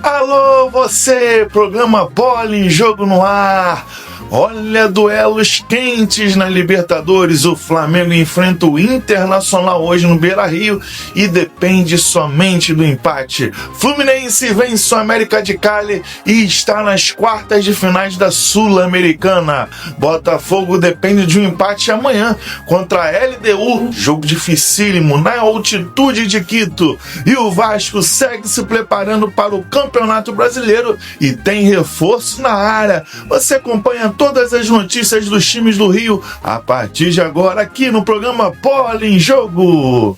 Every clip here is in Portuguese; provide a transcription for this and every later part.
Alô, você, programa Bola em Jogo no Ar. Olha, duelos quentes na Libertadores. O Flamengo enfrenta o Internacional hoje no Beira-Rio e depende somente do empate. Fluminense vence o América de Cali e está nas quartas de finais da Sul-Americana. Botafogo depende de um empate amanhã contra a LDU, jogo dificílimo na altitude de Quito. E o Vasco segue se preparando para o Campeonato Brasileiro e tem reforço na área. Você acompanha todas as notícias dos times do Rio a partir de agora aqui no programa Bola em Jogo.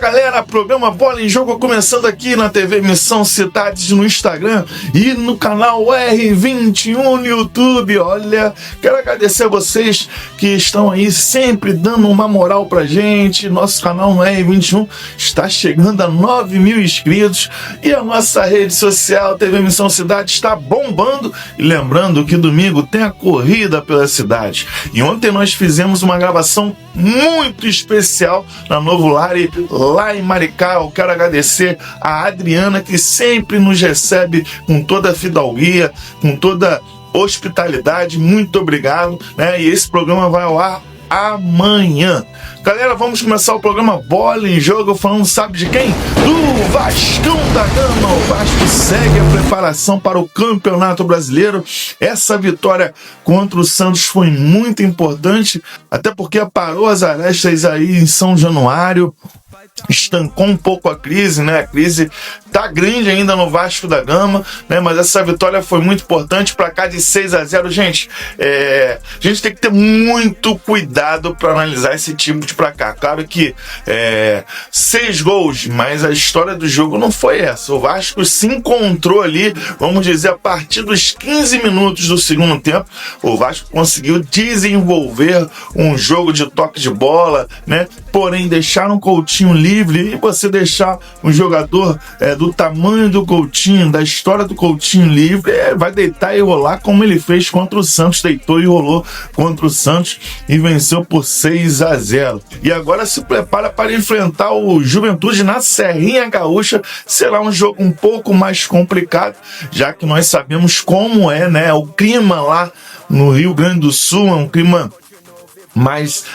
Galera, programa Bola em Jogo começando aqui na TV Missão Cidades no Instagram e no canal R21 no YouTube. Olha, quero agradecer a vocês que estão aí sempre dando uma moral pra gente. Nosso canal no R21 está chegando a 9 mil inscritos e a nossa rede social TV Missão Cidades está bombando. E lembrando que domingo tem a corrida pela cidade. E ontem nós fizemos uma gravação muito especial na Novo Lari, lá em Maricá. Eu quero agradecer a Adriana, que sempre nos recebe com toda a fidalguia, com toda hospitalidade. Muito obrigado, né? E esse programa vai ao ar amanhã. Galera, vamos começar o programa Bola em Jogo falando, sabe de quem? Do Vascão da Gama. O Vasco segue a preparação para o Campeonato Brasileiro. Essa vitória contra o Santos foi muito importante, até porque parou as arestas aí em São Januário, estancou um pouco a crise, né? A crise tá grande ainda no Vasco da Gama, né? Mas essa vitória foi muito importante. Para cá de 6-0, gente. A gente tem que ter muito cuidado para analisar esse tipo de placar. Claro que 6 gols, mas a história do jogo não foi essa. O Vasco se encontrou ali, vamos dizer, a partir dos 15 minutos do segundo tempo. O Vasco conseguiu desenvolver um jogo de toque de bola, né? Porém, deixar um Coutinho livre, e você deixar um jogador do tamanho do Coutinho, da história do Coutinho livre, vai deitar e rolar como ele fez contra o Santos. Deitou e rolou contra o Santos e venceu por 6-0. E agora se prepara para enfrentar o Juventude na Serrinha Gaúcha. Será um jogo um pouco mais complicado, já que nós sabemos como é, né? O clima lá no Rio Grande do Sul é um clima mais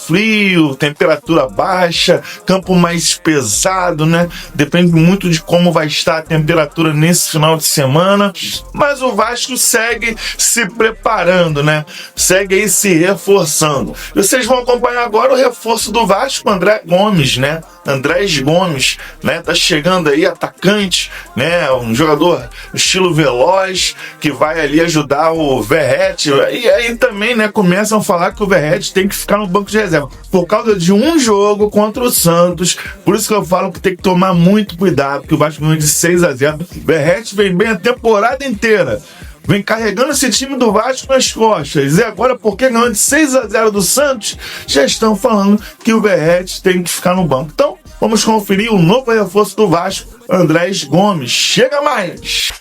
frio, temperatura baixa, campo mais pesado, né? Depende muito de como vai estar a temperatura nesse final de semana, mas o Vasco segue se preparando, né? Segue aí se reforçando. Vocês vão acompanhar agora o reforço do Vasco, André Gomes, né? Andrés Gomes, né? Tá chegando aí, atacante, né? Um jogador estilo veloz, que vai ali ajudar o Verratti. E aí também, né? Começam a falar que o Verratti tem que ficar no banco de reserva por causa de um jogo contra o Santos. Por isso que eu falo que tem que tomar muito cuidado, porque o Vasco ganhou de 6-0. O Verratti vem bem a temporada inteira, vem carregando esse time do Vasco nas costas. E agora, porque ganhou de 6-0 do Santos, já estão falando que o Verratti tem que ficar no banco. Então, vamos conferir o novo reforço do Vasco, Andrés Gomes. Chega mais!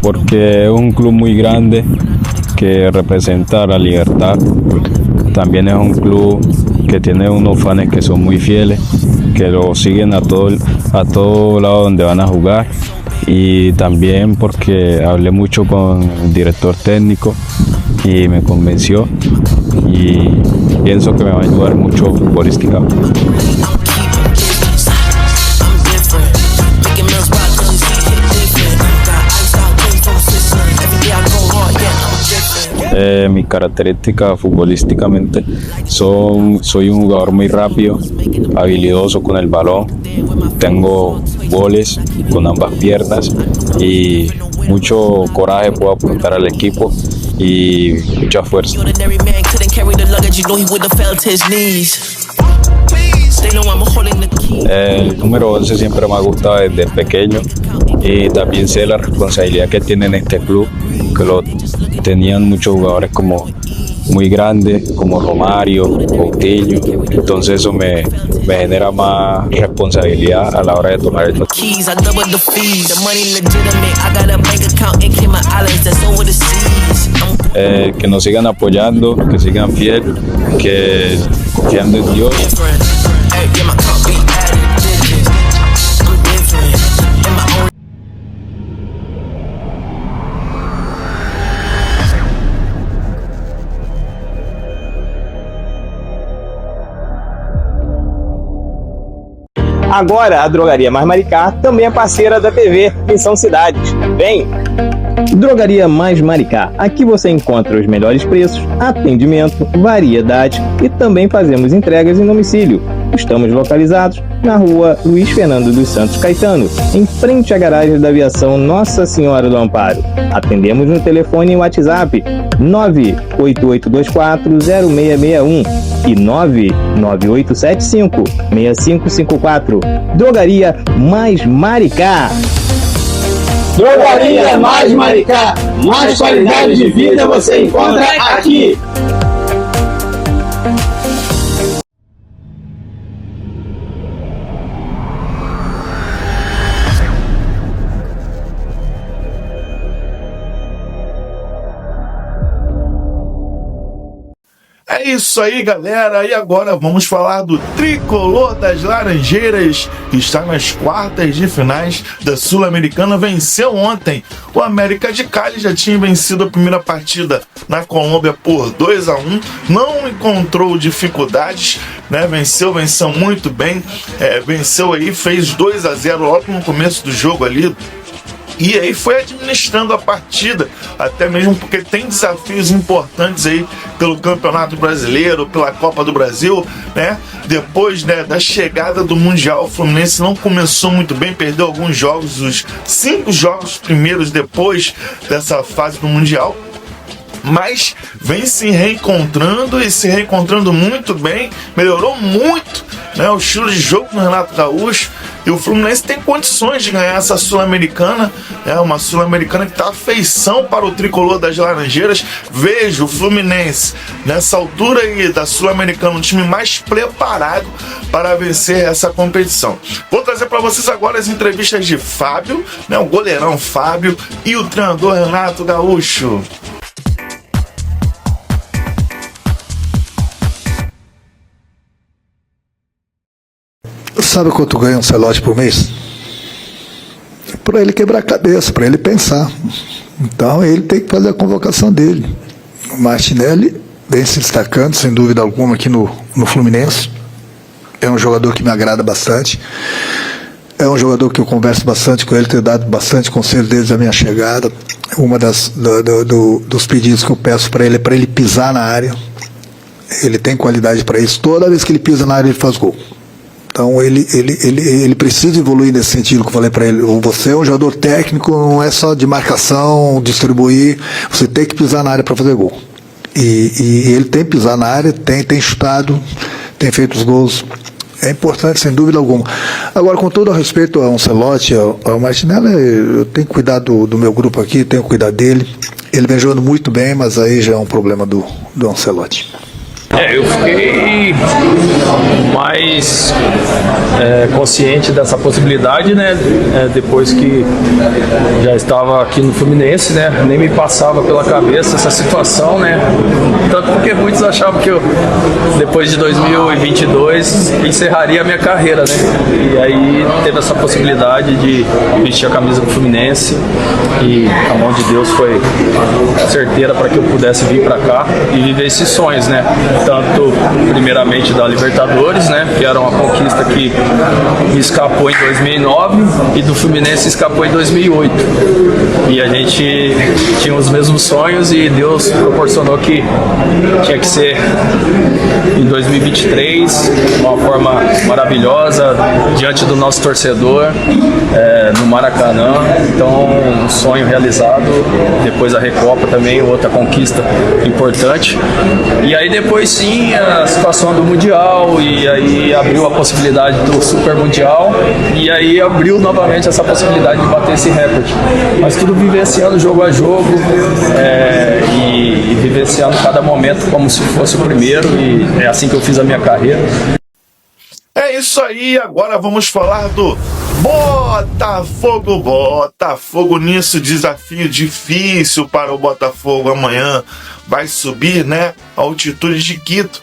Porque es un club muy grande que representa la libertad. También es un club que tiene unos fans que son muy fieles, que lo siguen a todo lado donde van a jugar. Y también porque hablé mucho con el director técnico y me convenció, y pienso que me va a ayudar mucho futbolísticamente. Mis características futbolísticamente soy un jugador muy rápido, habilidoso con el balón, tengo goles con ambas piernas y mucho coraje puedo aportar al equipo y mucha fuerza. El número 11 siempre me ha gustado desde pequeño y también sé la responsabilidad que tiene en este club, que lo tenían muchos jugadores como muy grandes, como Romario, Coutinho, entonces eso me genera más responsabilidad a la hora de tomar el que nos sigan apoyando, que sigan fiel, que confiando en Dios. Agora, a Drogaria Mais Maricá também é parceira da TV Missão Cidades. Vem! Drogaria Mais Maricá. Aqui você encontra os melhores preços, atendimento, variedade e também fazemos entregas em domicílio. Estamos localizados na rua Luiz Fernando dos Santos Caetano, em frente à garagem da aviação Nossa Senhora do Amparo. Atendemos no telefone e WhatsApp 988240661 e 998756554. Drogaria Mais Maricá. Drogaria Mais Maricá. Mais qualidade de vida você encontra aqui. É isso aí, galera. E agora vamos falar do Tricolor das Laranjeiras, que está nas quartas de finais da Sul-Americana. Venceu ontem o América de Cali, já tinha vencido a primeira partida na Colômbia por 2-1, não encontrou dificuldades, né? Venceu muito bem, venceu aí, fez 2-0 logo no começo do jogo ali. E aí foi administrando a partida, até mesmo porque tem desafios importantes aí pelo Campeonato Brasileiro, pela Copa do Brasil, né? Depois, né, da chegada do Mundial, o Fluminense não começou muito bem, perdeu alguns jogos, os 5 jogos primeiros depois dessa fase do Mundial. Mas vem se reencontrando e se reencontrando muito bem, melhorou muito, né, o estilo de jogo do Renato Gaúcho, e o Fluminense tem condições de ganhar essa Sul-Americana, uma Sul-Americana que está afeição para o Tricolor das Laranjeiras. Vejo o Fluminense nessa altura aí da Sul-Americana um time mais preparado para vencer essa competição. Vou trazer para vocês agora as entrevistas de Fábio, né, o goleirão Fábio, e o treinador Renato Gaúcho. Sabe quanto ganha um Ancelotti por mês? Para ele quebrar a cabeça, para ele pensar. Então ele tem que fazer a convocação dele. O Martinelli vem se destacando, sem dúvida alguma, aqui no Fluminense. É um jogador que me agrada bastante. É um jogador que eu converso bastante com ele, tenho dado bastante conselho desde a minha chegada. Uma dos pedidos que eu peço para ele é para ele pisar na área. Ele tem qualidade para isso. Toda vez que ele pisa na área, ele faz gol. Então ele precisa evoluir nesse sentido que eu falei para ele. Você é um jogador técnico, não é só de marcação, distribuir, você tem que pisar na área para fazer gol. E ele tem que pisar na área, tem chutado, tem feito os gols. É importante, sem dúvida alguma. Agora, com todo o respeito ao Ancelotti, ao Martinelli, eu tenho que cuidar do meu grupo aqui, tenho que cuidar dele. Ele vem jogando muito bem, mas aí já é um problema do Ancelotti. Eu fiquei mais consciente dessa possibilidade, né? Depois que já estava aqui no Fluminense, né? Nem me passava pela cabeça essa situação, né? Tanto porque muitos achavam que eu, depois de 2022, encerraria a minha carreira, né? E aí teve essa possibilidade de vestir a camisa do Fluminense e a mão de Deus foi certeira para que eu pudesse vir para cá e viver esses sonhos, né? tanto primeiramente da Libertadores, né, que era uma conquista que me escapou em 2009, e do Fluminense escapou em 2008. E a gente tinha os mesmos sonhos e Deus proporcionou que tinha que ser em 2023, uma forma maravilhosa, diante do nosso torcedor, no Maracanã. Então, um sonho realizado. Depois a Recopa também, outra conquista importante. E aí depois sim, a situação do Mundial, e aí abriu a possibilidade do Super Mundial, e aí abriu novamente essa possibilidade de bater esse recorde. Mas tudo vivenciando jogo a jogo, e vivenciando cada momento como se fosse o primeiro, e é assim que eu fiz a minha carreira. É isso aí, agora vamos falar do Botafogo. Botafogo nisso, desafio difícil para o Botafogo. Amanhã vai subir, né, a altitude de Quito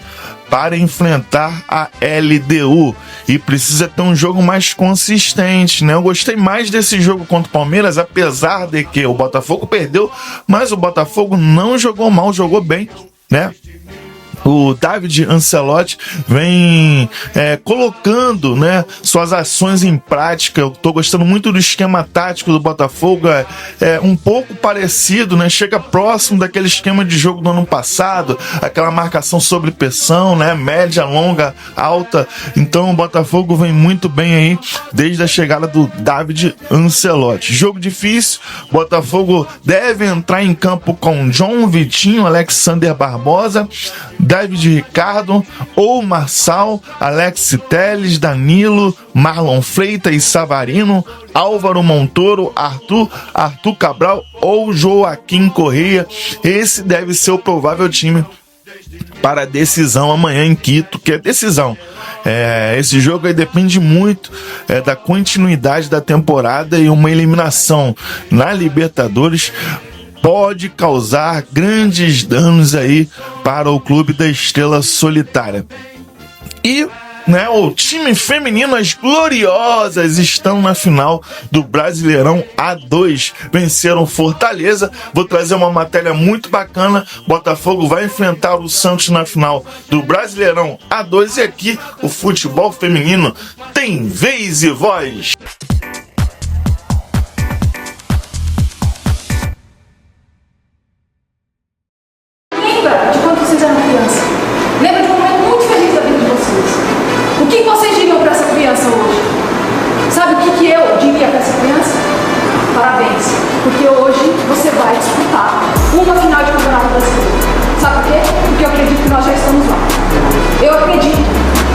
para enfrentar a LDU, e precisa ter um jogo mais consistente, né? Eu gostei mais desse jogo contra o Palmeiras, apesar de que o Botafogo perdeu, mas o Botafogo não jogou mal, jogou bem, né? O David Ancelotti vem colocando, né, suas ações em prática. Eu tô gostando muito do esquema tático do Botafogo, um pouco parecido, né, chega próximo daquele esquema de jogo do ano passado, aquela marcação sobre pressão, né, média, longa, alta. Então o Botafogo vem muito bem aí desde a chegada do David Ancelotti. Jogo difícil, Botafogo deve entrar em campo com John, Vitinho, Alexander Barbosa, David Ricardo ou Marçal, Alex Telles, Danilo, Marlon Freitas e Savarino, Álvaro Montoro, Arthur Cabral ou Joaquim Correia. Esse deve ser o provável time para a decisão amanhã em Quito, que é decisão. Esse jogo aí depende muito da continuidade da temporada, e uma eliminação na Libertadores pode causar grandes danos aí para o clube da Estrela Solitária. E, né, o time feminino, as Gloriosas, estão na final do Brasileirão A2. Venceram Fortaleza. Vou trazer uma matéria muito bacana. Botafogo vai enfrentar o Santos na final do Brasileirão A2. E aqui o futebol feminino tem vez e voz. Lembra de um momento muito feliz da vida de vocês. O que vocês diriam para essa criança hoje? Sabe o que eu diria para essa criança? Parabéns, porque hoje você vai disputar uma final de campeonato brasileiro. Sabe por quê? Porque eu acredito que nós já estamos lá. Eu acredito.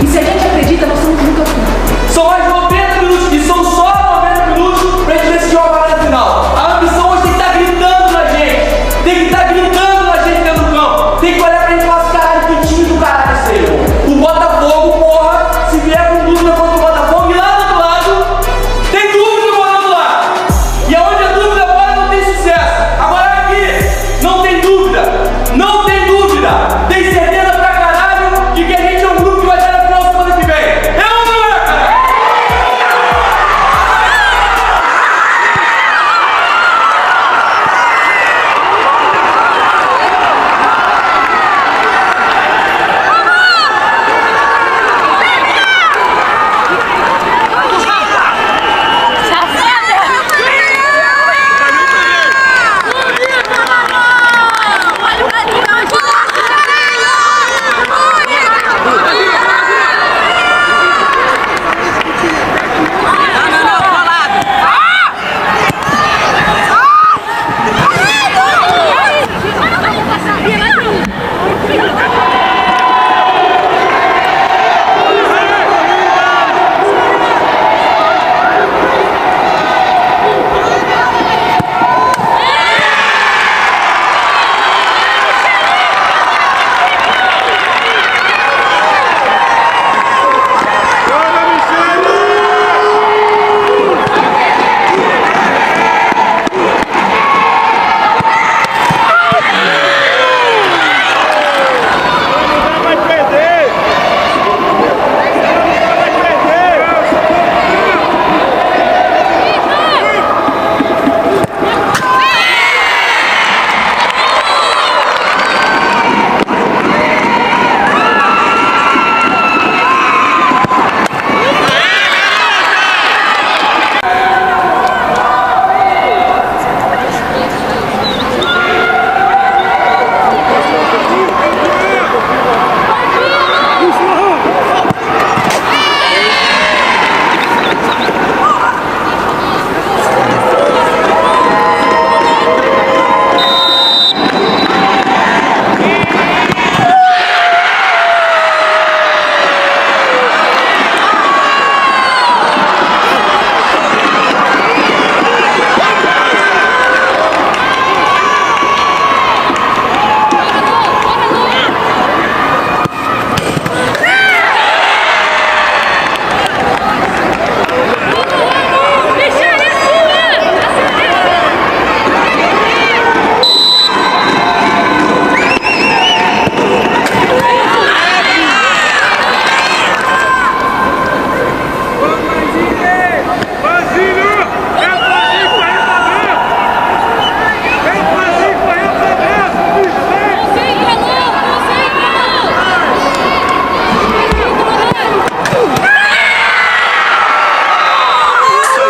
E se a gente acredita, nós estamos juntos aqui. São mais 90 minutos, e são só 90 minutos para a gente ver se joga lá na final. A ambição hoje tem que estar gritando na gente. Tem que estar gritando na gente dentro do campo. Tem que olhar pra gente e falar assim: caralho, que time do caralho esse aí. O Botafogo, porra, se vier com dúvida contra o Botafogo, e lá do outro lado, tem dúvida morando lá. E aonde a dúvida mora não tem sucesso. Agora aqui, não tem dúvida. Não tem dúvida. Tem certeza pra caralho de que a gente é um grupo que vai estar na final semana que vem.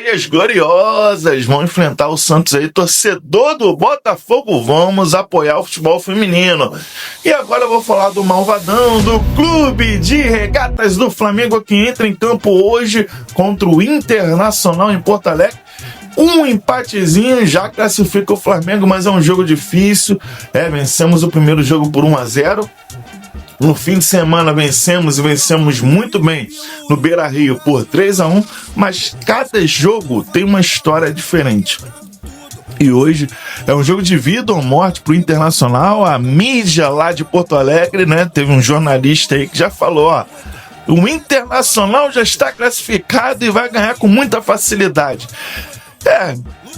Águias Gloriosas vão enfrentar o Santos aí, torcedor do Botafogo, vamos apoiar o futebol feminino. E agora eu vou falar do Malvadão, do Clube de Regatas do Flamengo, que entra em campo hoje contra o Internacional em Porto Alegre. Um empatezinho já classifica o Flamengo, mas é um jogo difícil. Vencemos o primeiro jogo por 1-0. No fim de semana vencemos muito bem no Beira-Rio por 3-1, mas cada jogo tem uma história diferente. E hoje é um jogo de vida ou morte pro Internacional. A mídia lá de Porto Alegre, né? Teve um jornalista aí que já falou, ó, o Internacional já está classificado e vai ganhar com muita facilidade.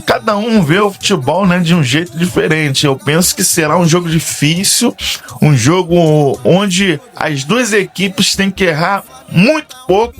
Cada um vê o futebol, né, de um jeito diferente. Eu penso que será um jogo difícil, um jogo onde as duas equipes têm que errar muito pouco.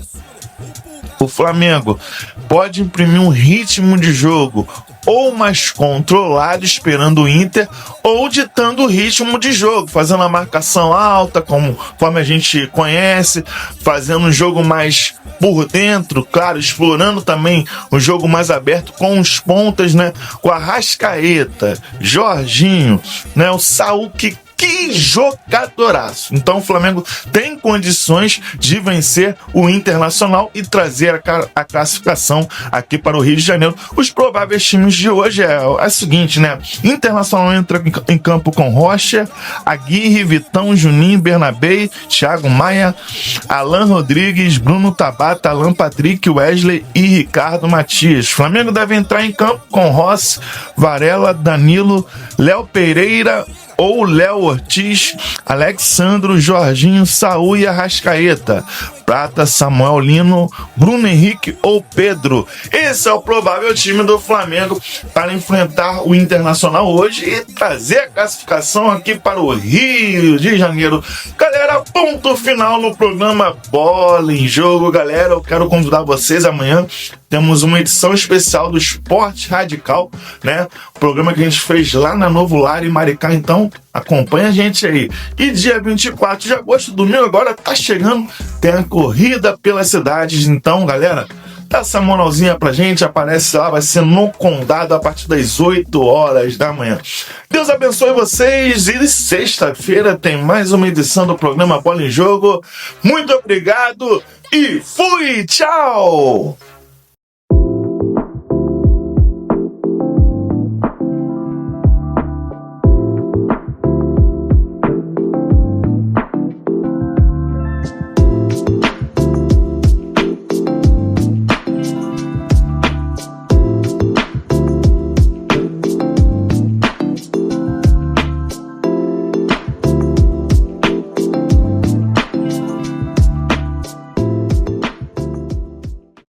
O Flamengo pode imprimir um ritmo de jogo ou mais controlado, esperando o Inter, ou ditando o ritmo de jogo, fazendo a marcação alta, conforme a gente conhece, fazendo um jogo mais por dentro, claro, explorando também o jogo mais aberto com os pontas, né? Com a Arrascaeta, Jorginho, né? O Saúl, que jogadoraço. Então o Flamengo tem condições de vencer o Internacional e trazer a classificação aqui para o Rio de Janeiro. Os prováveis times de hoje é o seguinte, né? Internacional entra em campo com Rocha, Aguirre, Vitão, Juninho, Bernabé, Thiago Maia, Alan Rodrigues, Bruno Tabata, Alan Patrick, Wesley e Ricardo Matias. Flamengo deve entrar em campo com Rossi, Varela, Danilo, Léo Pereira ou Léo Ortiz, Alexandro, Jorginho, Saúl e Arrascaeta. Prata, Samuel Lino, Bruno Henrique ou Pedro. Esse é o provável time do Flamengo para enfrentar o Internacional hoje e trazer a classificação aqui para o Rio de Janeiro. Galera, ponto final no programa Bola em Jogo. Galera, eu quero convidar vocês amanhã. Temos uma edição especial do Esporte Radical, né? O programa que a gente fez lá na Novo Lar em Maricá. Então, acompanha a gente aí. E dia 24 de agosto, domingo, agora tá chegando, tem a corrida pelas cidades. Então, galera, dá essa moralzinha pra gente, aparece lá, vai ser no Condado a partir das 8 horas da manhã. Deus abençoe vocês e sexta-feira tem mais uma edição do programa Bola em Jogo. Muito obrigado e fui! Tchau!